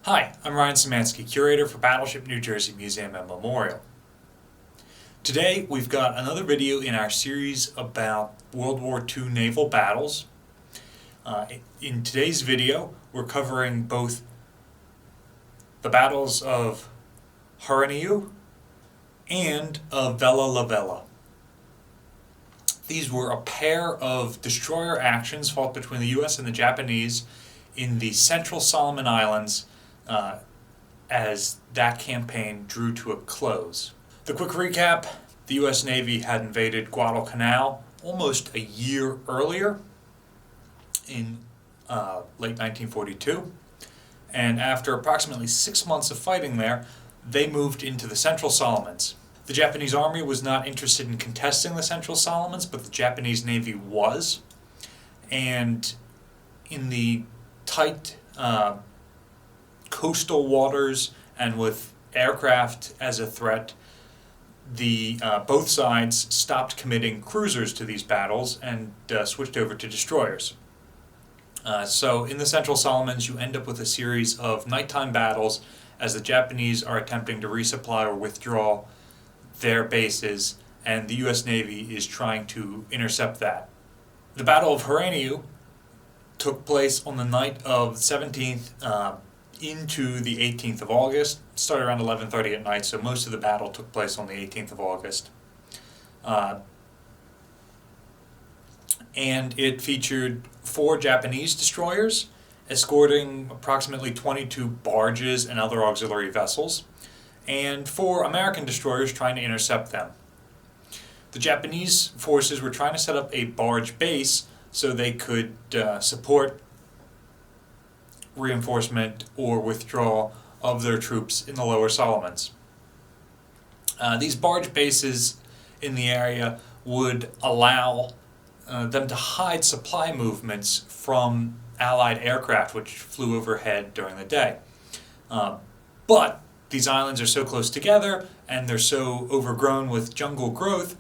Hi, I'm Ryan Szymanski, curator for Battleship New Jersey Museum and Memorial. Today we've got another video in our series about World War II naval battles. In today's video we're covering both the battles of Horaniu and of Vella Lavella. These were a pair of destroyer actions fought between the US and the Japanese in the Central Solomon Islands as that campaign drew to a close. The quick recap: the US Navy had invaded Guadalcanal almost a year earlier in late 1942, and after approximately 6 months of fighting there, they moved into the Central Solomons. The Japanese Army was not interested in contesting the Central Solomons, but the Japanese Navy was, and in the tight coastal waters and with aircraft as a threat, both sides stopped committing cruisers to these battles and switched over to destroyers. So in the Central Solomons you end up with a series of nighttime battles as the Japanese are attempting to resupply or withdraw their bases, and the US Navy is trying to intercept that. The Battle of Horaniu took place on the night of the 17th into the 18th of August. It started around 11:30 at night, so most of the battle took place on the 18th of August. And it featured 4 Japanese destroyers escorting approximately 22 barges and other auxiliary vessels, and 4 American destroyers trying to intercept them. The Japanese forces were trying to set up a barge base so they could support reinforcement or withdrawal of their troops in the lower Solomons. These barge bases in the area would allow them to hide supply movements from Allied aircraft which flew overhead during the day. But these islands are so close together and they're so overgrown with jungle growth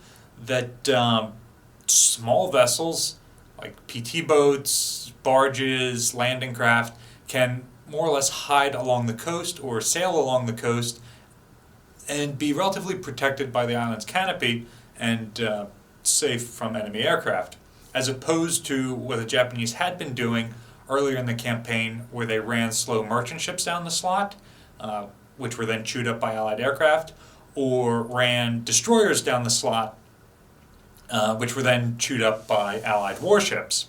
that small vessels like PT boats, barges, landing craft can more or less hide along the coast or sail along the coast and be relatively protected by the island's canopy and safe from enemy aircraft, as opposed to what the Japanese had been doing earlier in the campaign, where they ran slow merchant ships down the slot, which were then chewed up by Allied aircraft, or ran destroyers down the slot, which were then chewed up by Allied warships.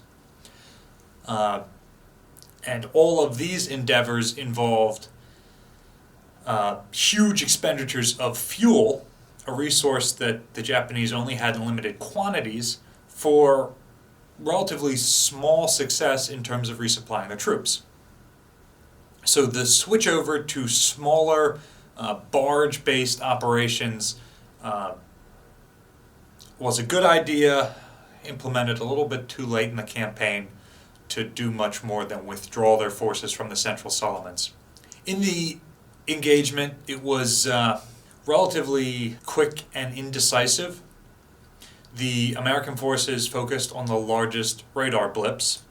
And all of these endeavors involved huge expenditures of fuel, a resource that the Japanese only had in limited quantities, for relatively small success in terms of resupplying the troops. So the switch over to smaller barge-based operations was a good idea, implemented a little bit too late in the campaign to do much more than withdraw their forces from the Central Solomons. In the engagement, it was relatively quick and indecisive. The American forces focused on the largest radar blips.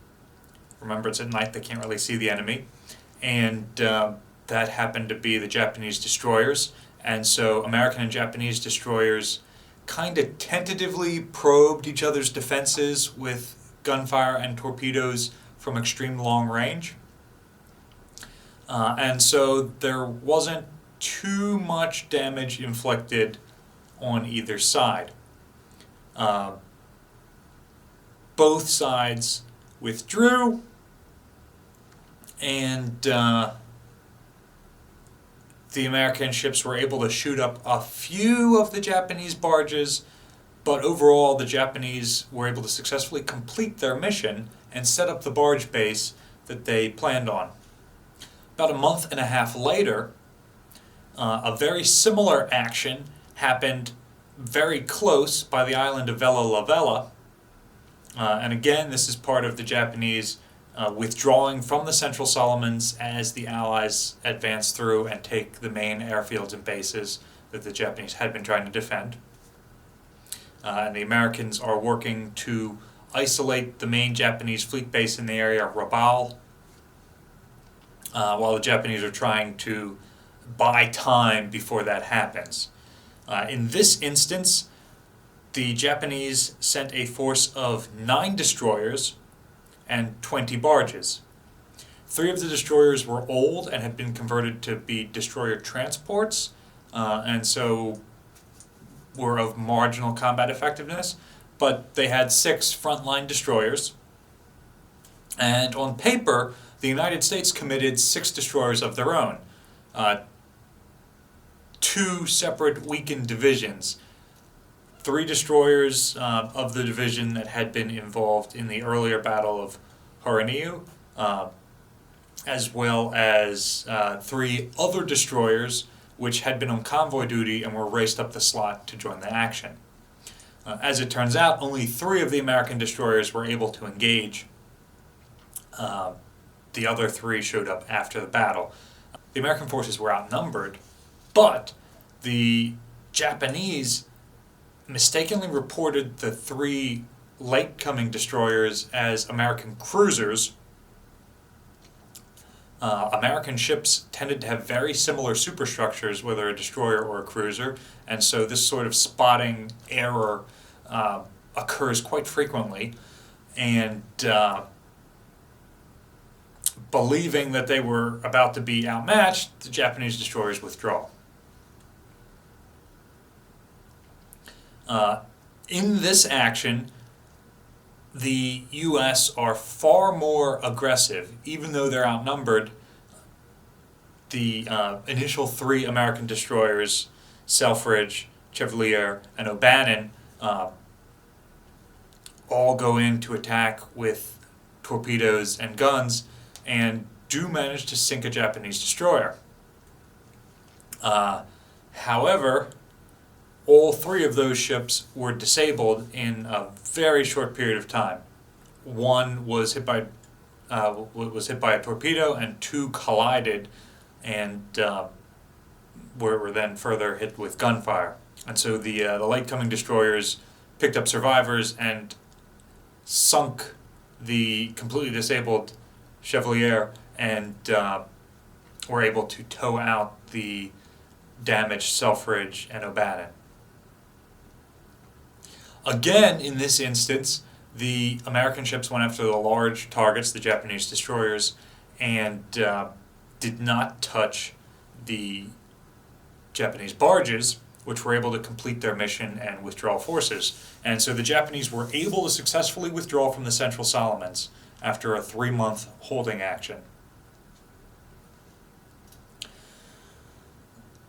Remember, it's at night, they can't really see the enemy. And that happened to be the Japanese destroyers. And so American and Japanese destroyers kind of tentatively probed each other's defenses with gunfire and torpedoes from extreme long range. And so there wasn't too much damage inflicted on either side. Both sides withdrew, and the American ships were able to shoot up a few of the Japanese barges, but overall the Japanese were able to successfully complete their mission and set up the barge base that they planned on. About a month and a half later, a very similar action happened very close by the island of Vella Lavella. And again, this is part of the Japanese withdrawing from the Central Solomons as the Allies advance through and take the main airfields and bases that the Japanese had been trying to defend. And the Americans are working to isolate the main Japanese fleet base in the area, Rabaul, while the Japanese are trying to buy time before that happens. In this instance, the Japanese sent a force of 9 destroyers and 20 barges. 3 of the destroyers were old and had been converted to be destroyer transports, and so were of marginal combat effectiveness, but they had 6 frontline destroyers. And on paper, the United States committed 6 destroyers of their own, 2 separate weakened divisions, 3 destroyers of the division that had been involved in the earlier Battle of Horaniu, as well as 3 other destroyers which had been on convoy duty and were raced up the slot to join the action. As it turns out, only 3 of the American destroyers were able to engage. The other 3 showed up after the battle. The American forces were outnumbered, but the Japanese mistakenly reported the 3 late-coming destroyers as American cruisers. American ships tended to have very similar superstructures, whether a destroyer or a cruiser, and so this sort of spotting error occurs quite frequently, and believing that they were about to be outmatched, the Japanese destroyers withdraw. In this action, the U.S. are far more aggressive. Even though they're outnumbered, the initial 3 American destroyers, Selfridge, Chevalier, and O'Bannon, all go in to attack with torpedoes and guns, and do manage to sink a Japanese destroyer. However, all 3 of those ships were disabled in a very short period of time. 1 was hit by a torpedo, and 2 collided, and were then further hit with gunfire. And so the late-coming destroyers picked up survivors and sunk the completely disabled Chevalier, and were able to tow out the damaged Selfridge and O'Bannon. Again, in this instance, the American ships went after the large targets, the Japanese destroyers, and did not touch the Japanese barges, which were able to complete their mission and withdraw forces. And so the Japanese were able to successfully withdraw from the Central Solomons after a 3-month holding action.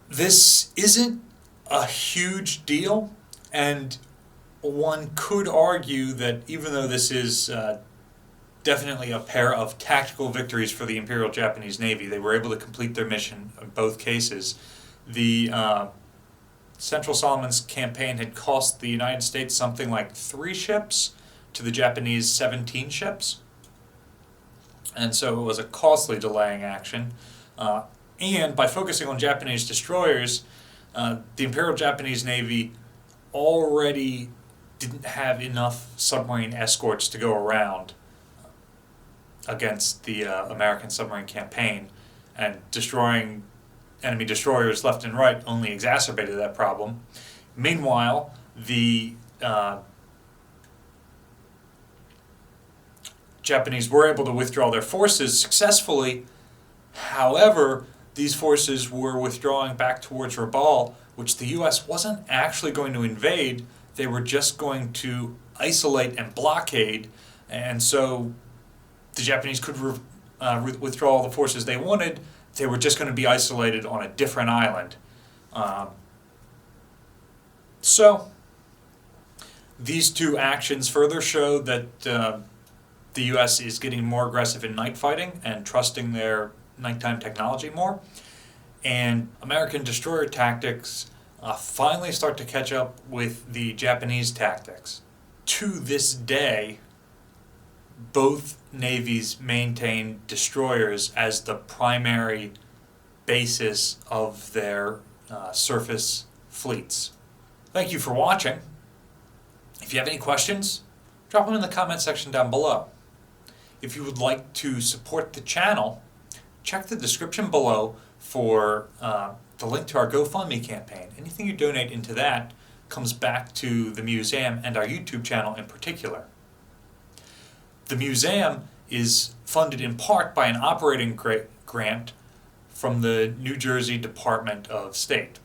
This isn't a huge deal, and one could argue that even though this is definitely a pair of tactical victories for the Imperial Japanese Navy, they were able to complete their mission in both cases. The Central Solomons campaign had cost the United States something like 3 ships, to the Japanese 17 ships. And so it was a costly delaying action. And by focusing on Japanese destroyers, the Imperial Japanese Navy already didn't have enough submarine escorts to go around against the American submarine campaign, and destroying enemy destroyers left and right only exacerbated that problem. Meanwhile, the Japanese were able to withdraw their forces successfully. However, these forces were withdrawing back towards Rabaul, which the U.S. wasn't actually going to invade. They were just going to isolate and blockade, and so the Japanese could withdraw all the forces they wanted. They were just going to be isolated on a different island. So these 2 actions further show that the U.S. is getting more aggressive in night fighting and trusting their nighttime technology more. And American destroyer tactics finally start to catch up with the Japanese tactics. To this day, both navies maintain destroyers as the primary basis of their surface fleets. Thank you for watching. If you have any questions, drop them in the comment section down below. If you would like to support the channel, check the description below for the link to our GoFundMe campaign. Anything you donate into that comes back to the museum and our YouTube channel in particular. The museum is funded in part by an operating grant from the New Jersey Department of State.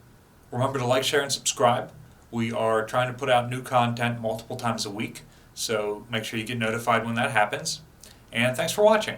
Remember to like, share, and subscribe. We are trying to put out new content multiple times a week, so make sure you get notified when that happens. And thanks for watching.